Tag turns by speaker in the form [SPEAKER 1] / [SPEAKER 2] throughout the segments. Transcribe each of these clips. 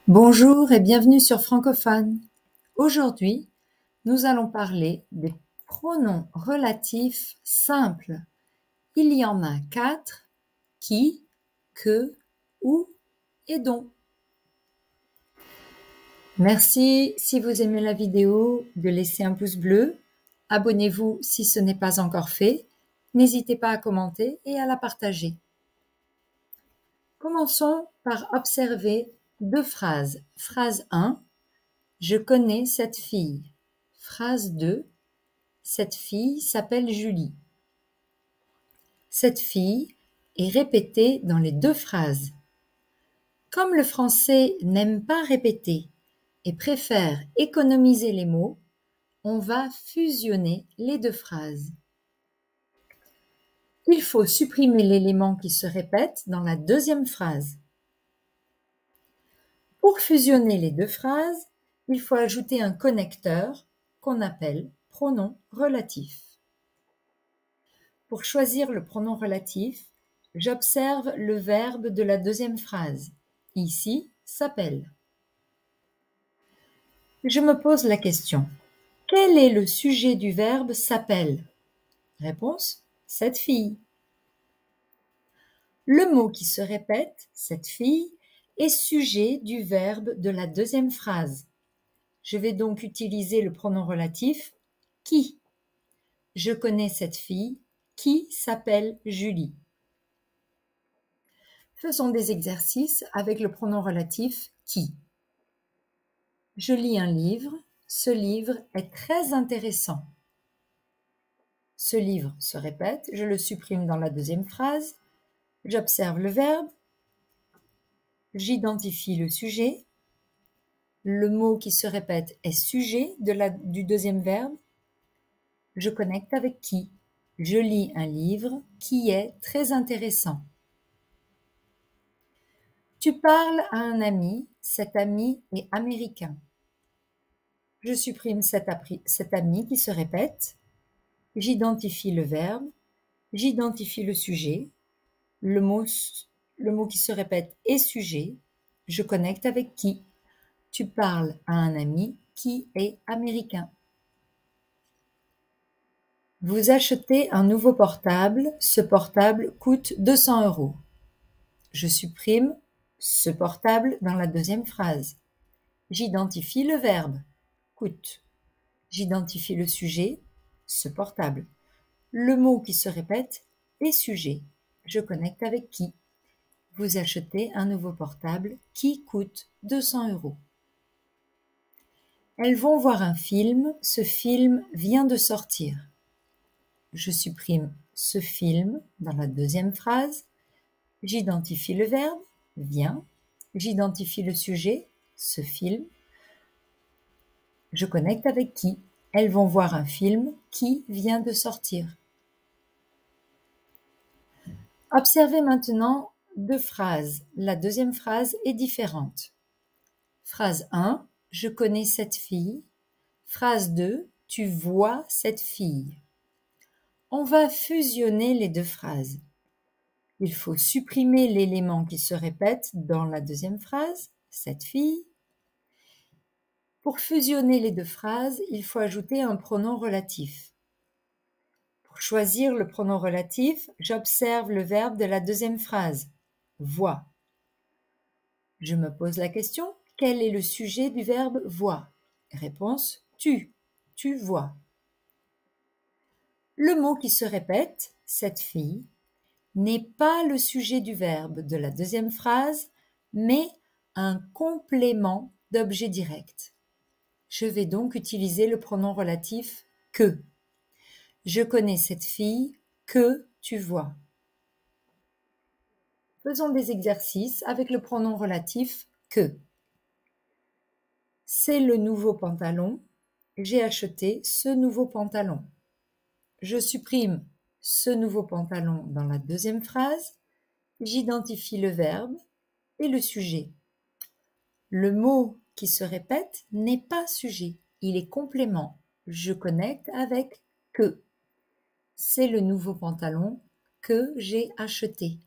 [SPEAKER 1] Bonjour et bienvenue sur Francophone. Aujourd'hui, nous allons parler des pronoms relatifs simples. Il y en a 4, qui, que, où et dont. Merci si vous aimez la vidéo de laisser un pouce bleu. Abonnez-vous si ce n'est pas encore fait. N'hésitez pas à commenter et à la partager. Commençons par observer deux phrases. Phrase 1, je connais cette fille. Phrase 2, cette fille s'appelle Julie. Cette fille est répétée dans les deux phrases. Comme le français n'aime pas répéter et préfère économiser les mots, on va fusionner les deux phrases. Il faut supprimer l'élément qui se répète dans la deuxième phrase. Pour fusionner les deux phrases, il faut ajouter un connecteur qu'on appelle pronom relatif. Pour choisir le pronom relatif, j'observe le verbe de la deuxième phrase. Ici, s'appelle. Je me pose la question. Quel est le sujet du verbe s'appelle? Réponse, cette fille. Le mot qui se répète, cette fille, est sujet du verbe de la deuxième phrase. Je vais donc utiliser le pronom relatif qui. Je connais cette fille qui s'appelle Julie. Faisons des exercices avec le pronom relatif qui. Je lis un livre. Ce livre est très intéressant. Ce livre se répète. Je le supprime dans la deuxième phrase. J'observe le verbe. J'identifie le sujet. Le mot qui se répète est sujet du deuxième verbe. Je connecte avec qui. Je lis un livre qui est très intéressant. Tu parles à un ami. Cet ami est américain. Je supprime cet ami qui se répète. J'identifie le verbe. J'identifie le sujet. Le mot qui se répète est sujet. Je connecte avec qui. Tu parles à un ami qui est américain. Vous achetez un nouveau portable. Ce portable coûte 200 €. Je supprime ce portable dans la deuxième phrase. J'identifie le verbe coûte. J'identifie le sujet, ce portable. Le mot qui se répète est sujet. Je connecte avec qui. Vous achetez un nouveau portable qui coûte 200 €. Elles vont voir un film. Ce film vient de sortir. Je supprime ce film dans la deuxième phrase. J'identifie le verbe vient. J'identifie le sujet, ce film. Je connecte avec qui. Elles vont voir un film qui vient de sortir. Observez maintenant deux phrases. La deuxième phrase est différente. Phrase 1, je connais cette fille. Phrase 2, tu vois cette fille. On va fusionner les deux phrases. Il faut supprimer l'élément qui se répète dans la deuxième phrase, cette fille. Pour fusionner les deux phrases, il faut ajouter un pronom relatif. Pour choisir le pronom relatif, j'observe le verbe de la deuxième phrase, vois. Je me pose la question, quel est le sujet du verbe vois? Réponse, tu vois. Le mot qui se répète, cette fille, n'est pas le sujet du verbe de la deuxième phrase, mais un complément d'objet direct. Je vais donc utiliser le pronom relatif que. Je connais cette fille que tu vois. Faisons des exercices avec le pronom relatif que. C'est le nouveau pantalon. J'ai acheté ce nouveau pantalon. Je supprime ce nouveau pantalon dans la deuxième phrase. J'identifie le verbe et le sujet. Le mot qui se répète n'est pas sujet, il est complément. Je connecte avec que. C'est le nouveau pantalon que j'ai acheté.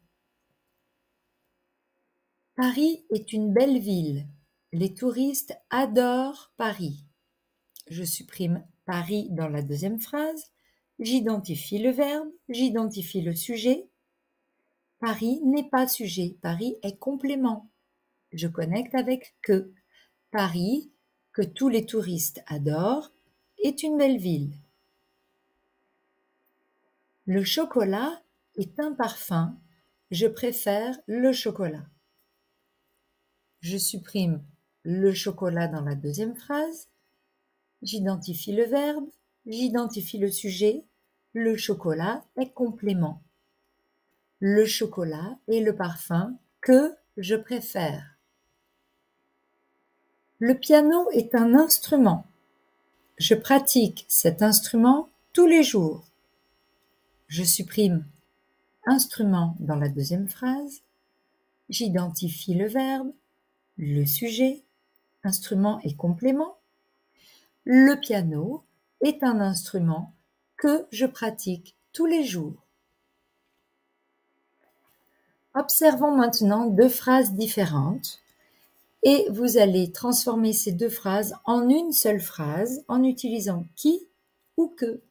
[SPEAKER 1] Paris est une belle ville. Les touristes adorent Paris. Je supprime Paris dans la deuxième phrase. J'identifie le verbe, j'identifie le sujet. Paris n'est pas sujet, Paris est complément. Je connecte avec que. Paris, que tous les touristes adorent, est une belle ville. Le chocolat est un parfum. Je préfère le chocolat. Je supprime le chocolat dans la deuxième phrase. J'identifie le verbe, j'identifie le sujet. Le chocolat est complément. Le chocolat est le parfum que je préfère. Le piano est un instrument. Je pratique cet instrument tous les jours. Je supprime instrument dans la deuxième phrase. J'identifie le verbe, le sujet, instrument et complément. Le piano est un instrument que je pratique tous les jours. Observons maintenant deux phrases différentes et vous allez transformer ces deux phrases en une seule phrase en utilisant qui ou que.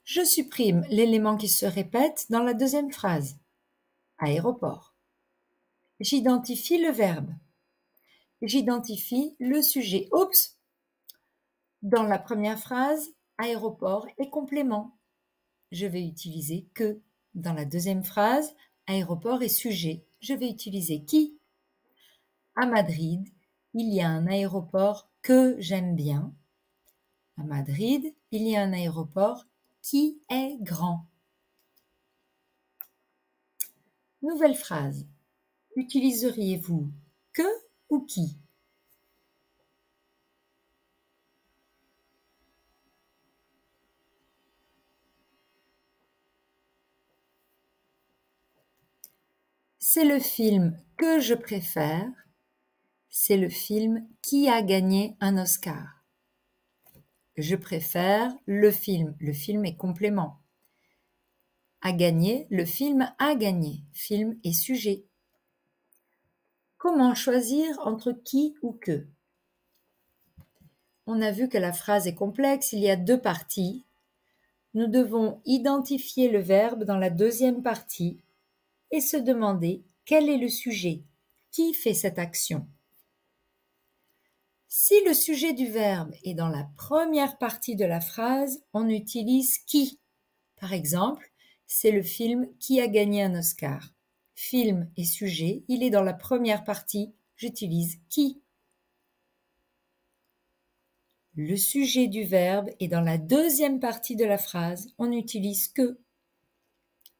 [SPEAKER 1] Je supprime l'élément qui se répète dans la deuxième phrase. Aéroport. J'identifie le verbe. J'identifie le sujet. Oups! Dans la première phrase, aéroport est complément. Je vais utiliser que. Dans la deuxième phrase, aéroport est sujet. Je vais utiliser qui. À Madrid, il y a un aéroport que j'aime bien. À Madrid, il y a un aéroport qui est grand. Nouvelle phrase. Utiliseriez-vous que ou qui? C'est le film que je préfère. C'est le film qui a gagné un Oscar. Je préfère le film. Le film est complément. A gagné, le film a gagné. Film et sujet. Comment choisir entre qui ou que? On a vu que la phrase est complexe, il y a deux parties. Nous devons identifier le verbe dans la deuxième partie et se demander quel est le sujet, qui fait cette action. Si le sujet du verbe est dans la première partie de la phrase, on utilise qui. Par exemple, c'est le film qui a gagné un Oscar. Film et sujet, il est dans la première partie, j'utilise qui. Le sujet du verbe est dans la deuxième partie de la phrase, on utilise que.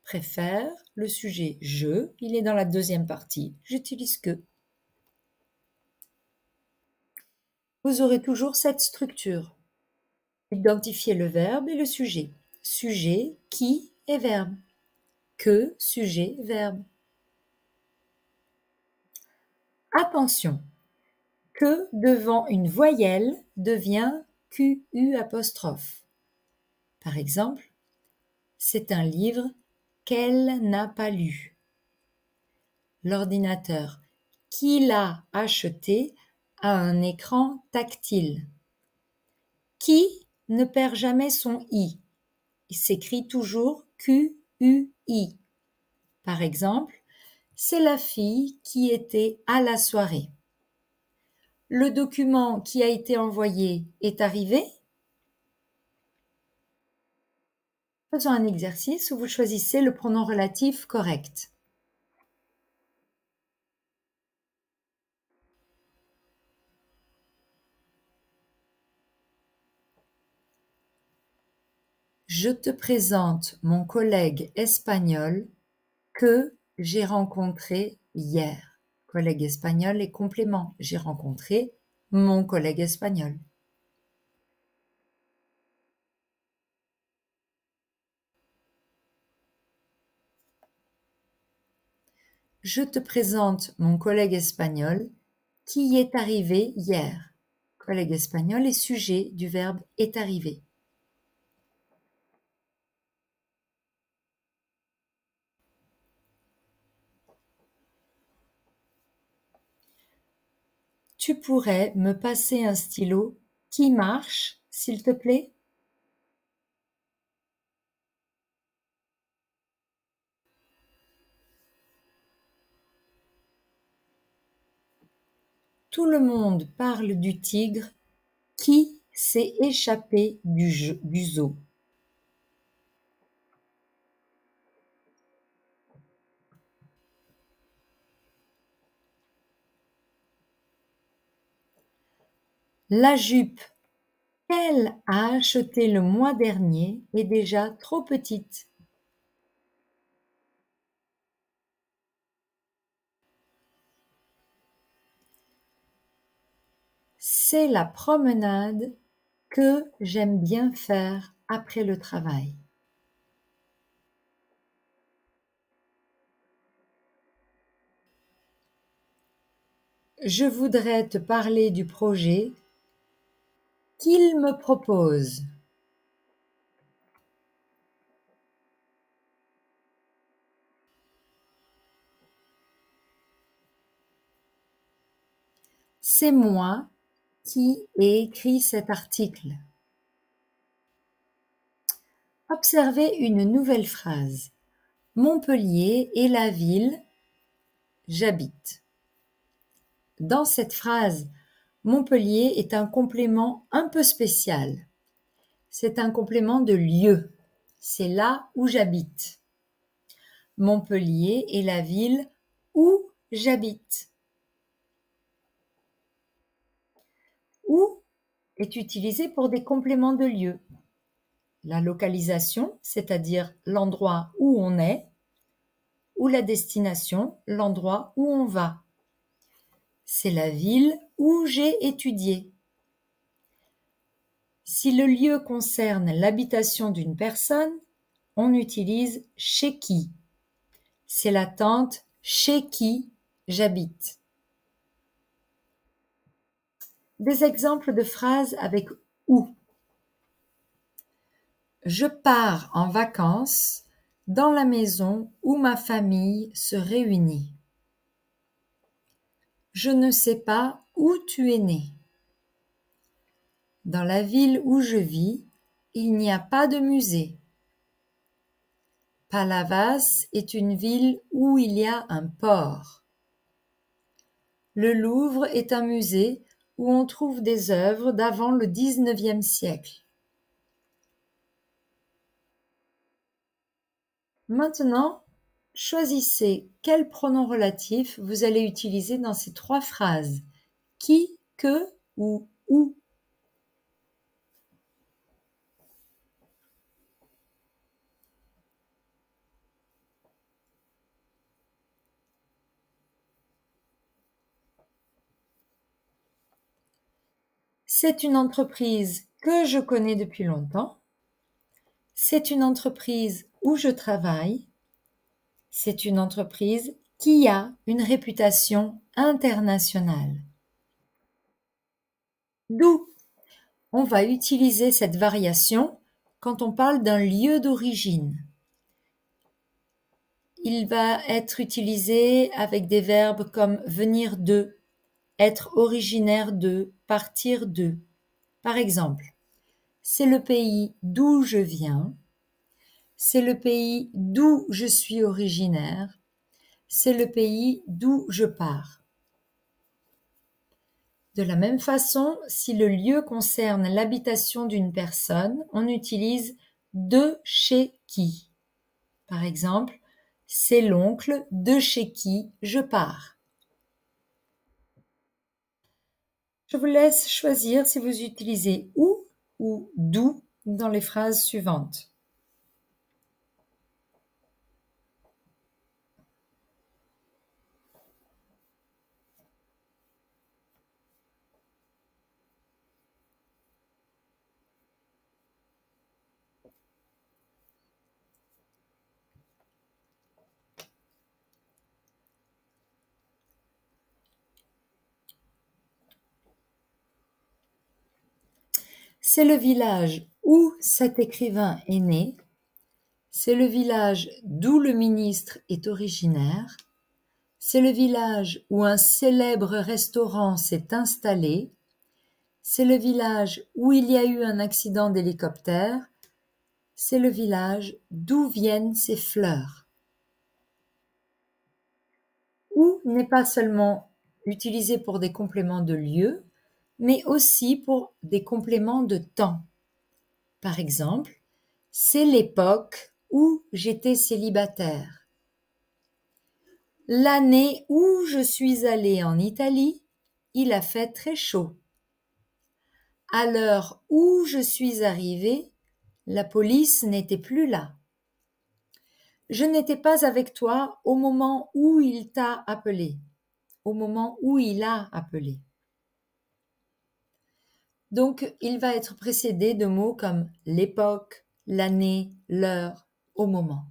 [SPEAKER 1] Préfère, le sujet je, il est dans la deuxième partie, j'utilise que. Vous aurez toujours cette structure. Identifiez le verbe et le sujet. Sujet, qui et verbe. Que, sujet, verbe. Attention, que devant une voyelle devient QU apostrophe. Par exemple, c'est un livre qu'elle n'a pas lu. L'ordinateur qu'il a acheté a un écran tactile. Qui ne perd jamais son i. Il s'écrit toujours QUI. Par exemple, c'est la fille qui était à la soirée. Le document qui a été envoyé est arrivé? Faisons un exercice où vous choisissez le pronom relatif correct. Je te présente mon collègue espagnol que j'ai rencontré hier. Collègue espagnol est complément. J'ai rencontré mon collègue espagnol. Je te présente mon collègue espagnol qui y est arrivé hier. Collègue espagnol est sujet du verbe est arrivé. tu pourrais me passer un stylo qui marche, s'il te plaît? Tout le monde parle du tigre qui s'est échappé du zoo. La jupe qu'elle a achetée le mois dernier est déjà trop petite. C'est la promenade que j'aime bien faire après le travail. Je voudrais te parler du projet qu'il me propose. C'est moi qui ai écrit cet article. Observez une nouvelle phrase. Montpellier est la ville j'habite. Dans cette phrase, Montpellier est un complément un peu spécial. C'est un complément de lieu. C'est là où j'habite. Montpellier est la ville où j'habite. Où est utilisé pour des compléments de lieu. La localisation, c'est-à-dire l'endroit où on est, ou la destination, l'endroit où on va. C'est la ville où j'ai étudié. Si le lieu concerne l'habitation d'une personne, on utilise chez qui. C'est la tante chez qui j'habite. Des exemples de phrases avec où. Je pars en vacances dans la maison où ma famille se réunit. Je ne sais pas où tu es né. Dans la ville où je vis, il n'y a pas de musée. Palavas est une ville où il y a un port. Le Louvre est un musée où on trouve des œuvres d'avant le XIXe siècle. Maintenant, choisissez quel pronom relatif vous allez utiliser dans ces trois phrases. Qui, que ou où. C'est une entreprise que je connais depuis longtemps. C'est une entreprise où je travaille. C'est une entreprise qui a une réputation internationale. D'où? On va utiliser cette variation quand on parle d'un lieu d'origine. Il va être utilisé avec des verbes comme venir de, être originaire de, partir de. Par exemple, c'est le pays d'où je viens, c'est le pays d'où je suis originaire, c'est le pays d'où je pars. De la même façon, si le lieu concerne l'habitation d'une personne, on utilise de chez qui. Par exemple, c'est l'oncle de chez qui je pars. Je vous laisse choisir si vous utilisez où ou d'où dans les phrases suivantes. C'est le village où cet écrivain est né. C'est le village d'où le ministre est originaire. C'est le village où un célèbre restaurant s'est installé. C'est le village où il y a eu un accident d'hélicoptère. C'est le village d'où viennent ces fleurs. Où n'est pas seulement utilisé pour des compléments de lieu, mais aussi pour des compléments de temps. Par exemple, c'est l'époque où j'étais célibataire. L'année où je suis allée en Italie, il a fait très chaud. À l'heure où je suis arrivée, la police n'était plus là. Je n'étais pas avec toi au moment où il t'a appelé, au moment où il a appelé. Donc, il va être précédé de mots comme l'époque, l'année, l'heure, au moment.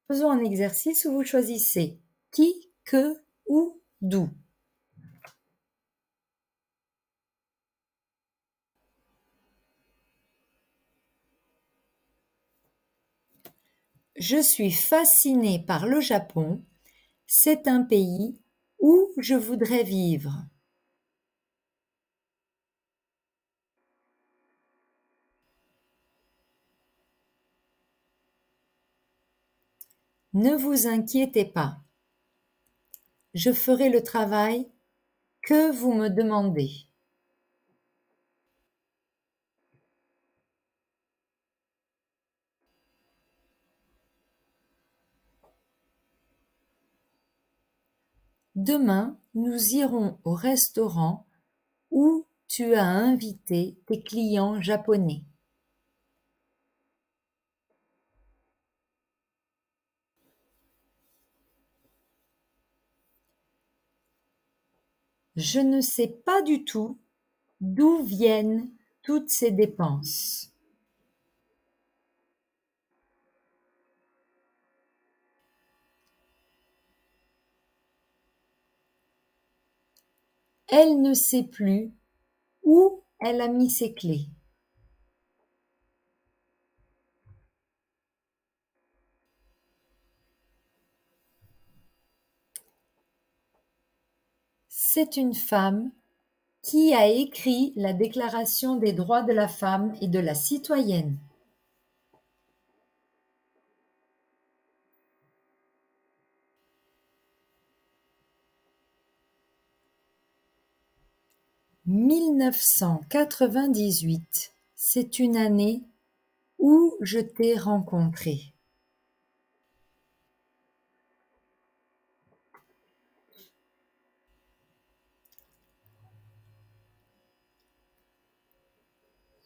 [SPEAKER 1] Faisons un exercice où vous choisissez qui, que, où, d'où. Je suis fascinée par le Japon. C'est un pays où je voudrais vivre. Ne vous inquiétez pas. Je ferai le travail que vous me demandez. Demain, nous irons au restaurant où tu as invité tes clients japonais. Je ne sais pas du tout d'où viennent toutes ces dépenses. Elle ne sait plus où elle a mis ses clés. C'est une femme qui a écrit la Déclaration des droits de la femme et de la citoyenne. « 1998, c'est une année où je t'ai rencontré. »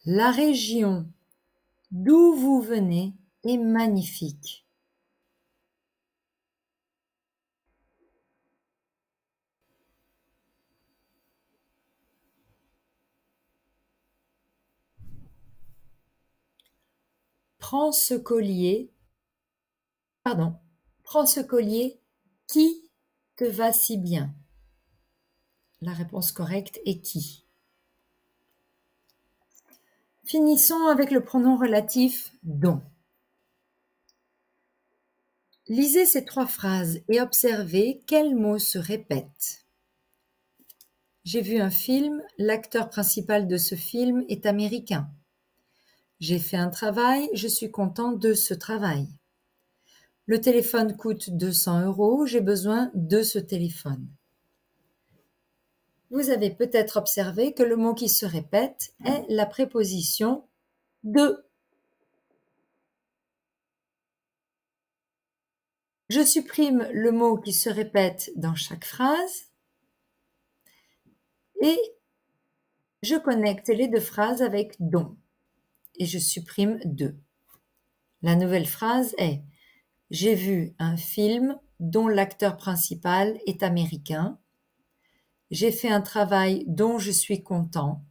[SPEAKER 1] La région d'où vous venez est magnifique. Prends ce collier qui te va si bien. La réponse correcte est qui. Finissons avec le pronom relatif dont. Lisez ces 3 phrases et observez quels mots se répètent. J'ai vu un film, l'acteur principal de ce film est américain. J'ai fait un travail, je suis content de ce travail. Le téléphone coûte 200 €, j'ai besoin de ce téléphone. Vous avez peut-être observé que le mot qui se répète est la préposition de. Je supprime le mot qui se répète dans chaque phrase et je connecte les 2 phrases avec dont et je supprime de. La nouvelle phrase est « J'ai vu un film dont l'acteur principal est américain. J'ai fait un travail dont je suis content.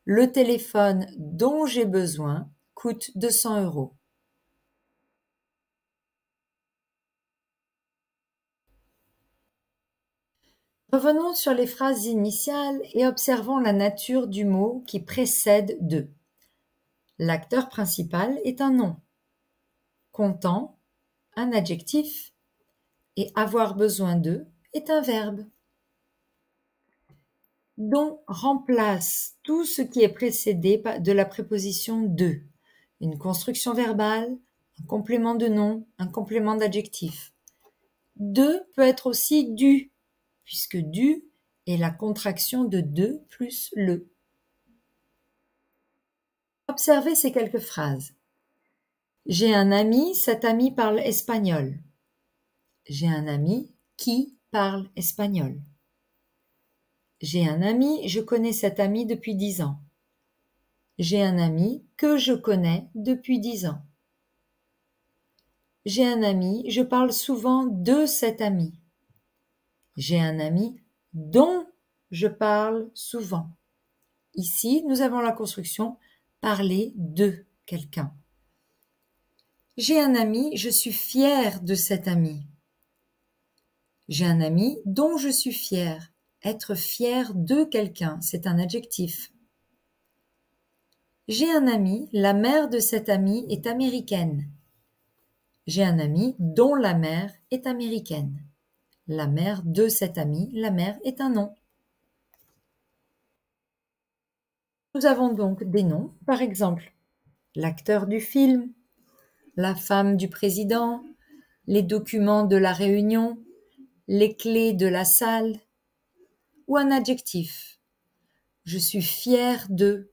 [SPEAKER 1] Le téléphone dont j'ai besoin coûte 200 €. » Revenons sur les phrases initiales et observons la nature du mot qui précède de. L'acteur principal est un nom. Content, un adjectif. et avoir besoin de est un verbe. Dont remplace tout ce qui est précédé de la préposition de. Une construction verbale, un complément de nom, un complément d'adjectif. De peut être aussi du, puisque du est la contraction de plus le. Observez ces quelques phrases. J'ai un ami, cet ami parle espagnol. J'ai un ami qui parle espagnol. J'ai un ami, je connais cet ami depuis 10 ans. J'ai un ami que je connais depuis 10 ans. J'ai un ami, je parle souvent de cet ami. J'ai un ami dont je parle souvent. Ici, nous avons la construction parler de quelqu'un. J'ai un ami, je suis fière de cet ami. J'ai un ami dont je suis fière. Être fier de quelqu'un, c'est un adjectif. J'ai un ami, la mère de cet ami est américaine. J'ai un ami dont la mère est américaine. La mère de cet ami, la mère est un nom. Nous avons donc des noms, par exemple, l'acteur du film, la femme du président, les documents de la réunion, les clés de la salle, ou un adjectif. Je suis fier de,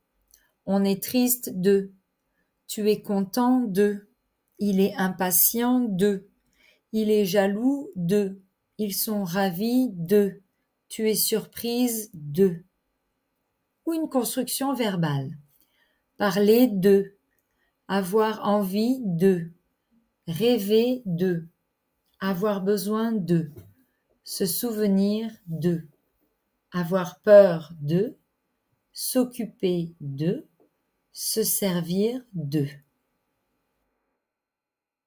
[SPEAKER 1] on est triste de, tu es content de, il est impatient de, il est jaloux de, ils sont ravis de, tu es surprise de. Ou une construction verbale. Parler de, avoir envie de, rêver de, avoir besoin de, se souvenir de, avoir peur de, s'occuper de, se servir de.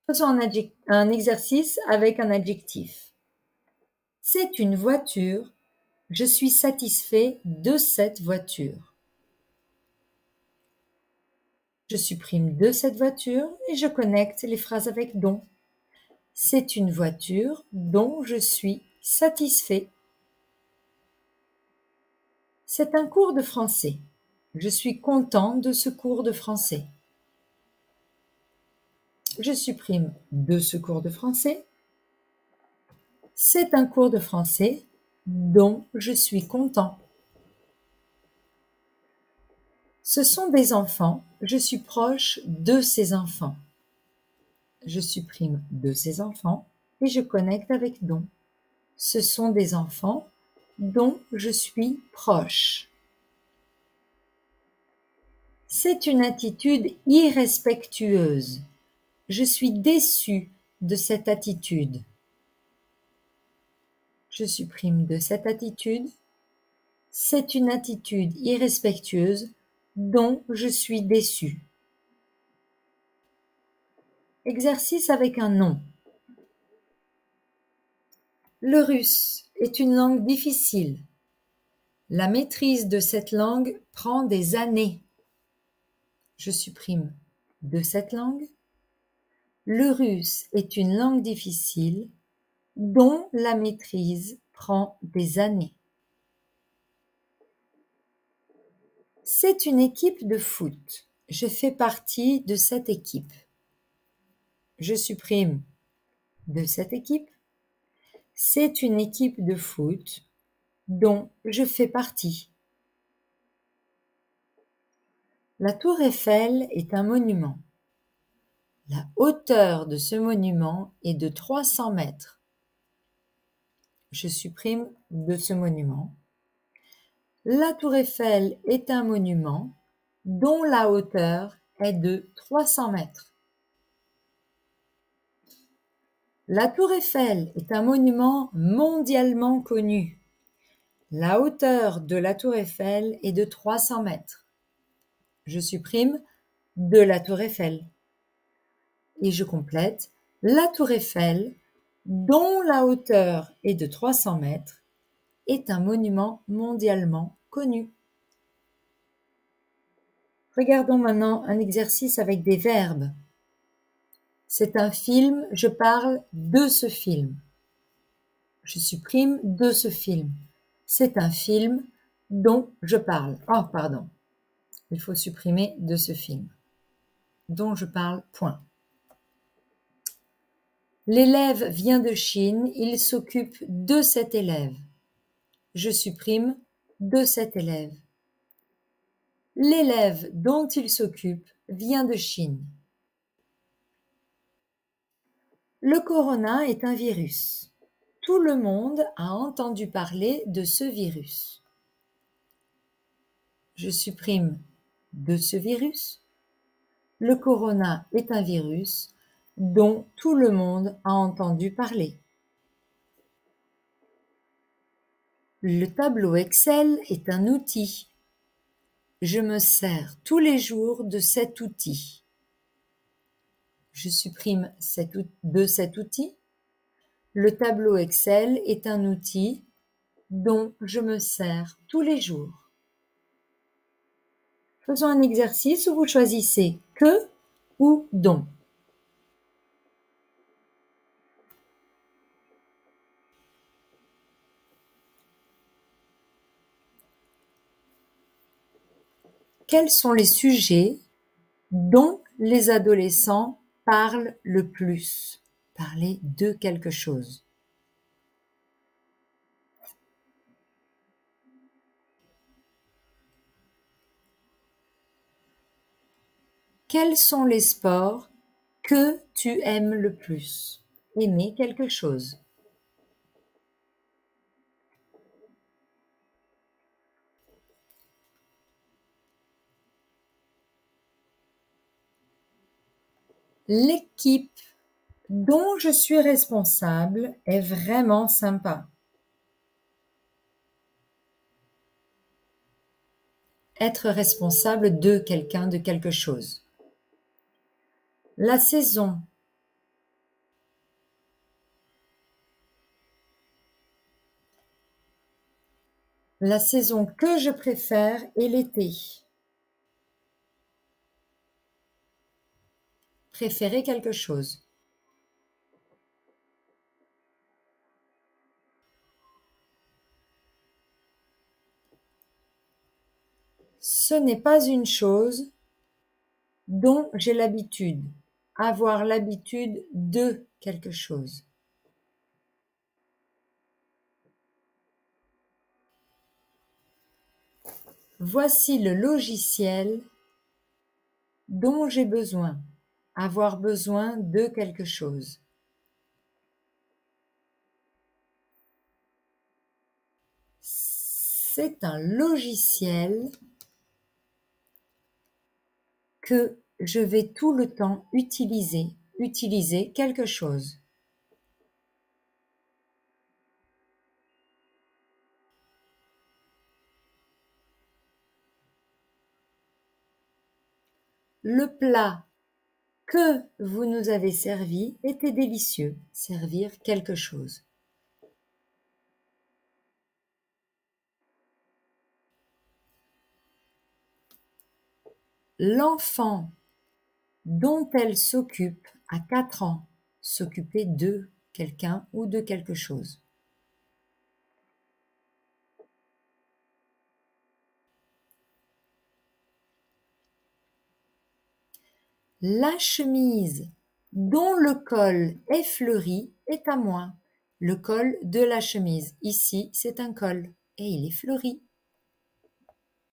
[SPEAKER 1] Faisons un exercice avec un adjectif. C'est une voiture. Je suis satisfait de cette voiture. Je supprime de cette voiture et je connecte les phrases avec dont. C'est une voiture dont je suis satisfait. C'est un cours de français. Je suis content de ce cours de français. Je supprime de ce cours de français. C'est un cours de français dont je suis content. Ce sont des enfants. Je suis proche de ces enfants. Je supprime de ces enfants et je connecte avec dont. Ce sont des enfants dont je suis proche. C'est une attitude irrespectueuse. Je suis déçu de cette attitude. Je supprime de cette attitude. C'est une attitude irrespectueuse dont je suis déçu. Exercice avec un nom. Le russe est une langue difficile. La maîtrise de cette langue prend des années. Je supprime de cette langue. Le russe est une langue difficile dont la maîtrise prend des années. C'est une équipe de foot. Je fais partie de cette équipe. Je supprime de cette équipe. C'est une équipe de foot dont je fais partie. La tour Eiffel est un monument. La hauteur de ce monument est de 300 mètres. Je supprime de ce monument. La tour Eiffel est un monument dont la hauteur est de 300 mètres. La tour Eiffel est un monument mondialement connu. La hauteur de la tour Eiffel est de 300 mètres. Je supprime de la tour Eiffel. Et je complète la tour Eiffel, dont la hauteur est de 300 mètres, est un monument mondialement connu. Regardons maintenant un exercice avec des verbes. C'est un film, je parle de ce film. Je supprime de ce film. C'est un film dont je parle. Oh, pardon. Il faut supprimer de ce film dont je parle, point. L'élève vient de Chine, il s'occupe de cet élève. Je supprime de cet élève. L'élève dont il s'occupe vient de Chine. Le corona est un virus. Tout le monde a entendu parler de ce virus. Je supprime de ce virus. Le corona est un virus dont tout le monde a entendu parler. Le tableau Excel est un outil. Je me sers tous les jours de cet outil. Je supprime de cet outil. Le tableau Excel est un outil dont je me sers tous les jours. Faisons un exercice où vous choisissez que ou dont. Quels sont les sujets dont les adolescents parlent le plus? Parler de quelque chose. Quels sont les sports que tu aimes le plus? Aimer quelque chose. L'équipe dont je suis responsable est vraiment sympa. Être responsable de quelqu'un, de quelque chose. La saison. La saison que je préfère est l'été. Préférer quelque chose. Ce n'est pas une chose dont j'ai l'habitude. Avoir l'habitude de quelque chose. Voici le logiciel dont j'ai besoin. Avoir besoin de quelque chose. C'est un logiciel que je vais tout le temps utiliser. Utiliser quelque chose. Le plat que vous nous avez servi était délicieux. Servir quelque chose. L'enfant dont elle s'occupe à 4 ans. S'occuper de quelqu'un ou de quelque chose. La chemise dont le col est fleuri est à moi. Le col de la chemise. Ici, c'est un col et il est fleuri.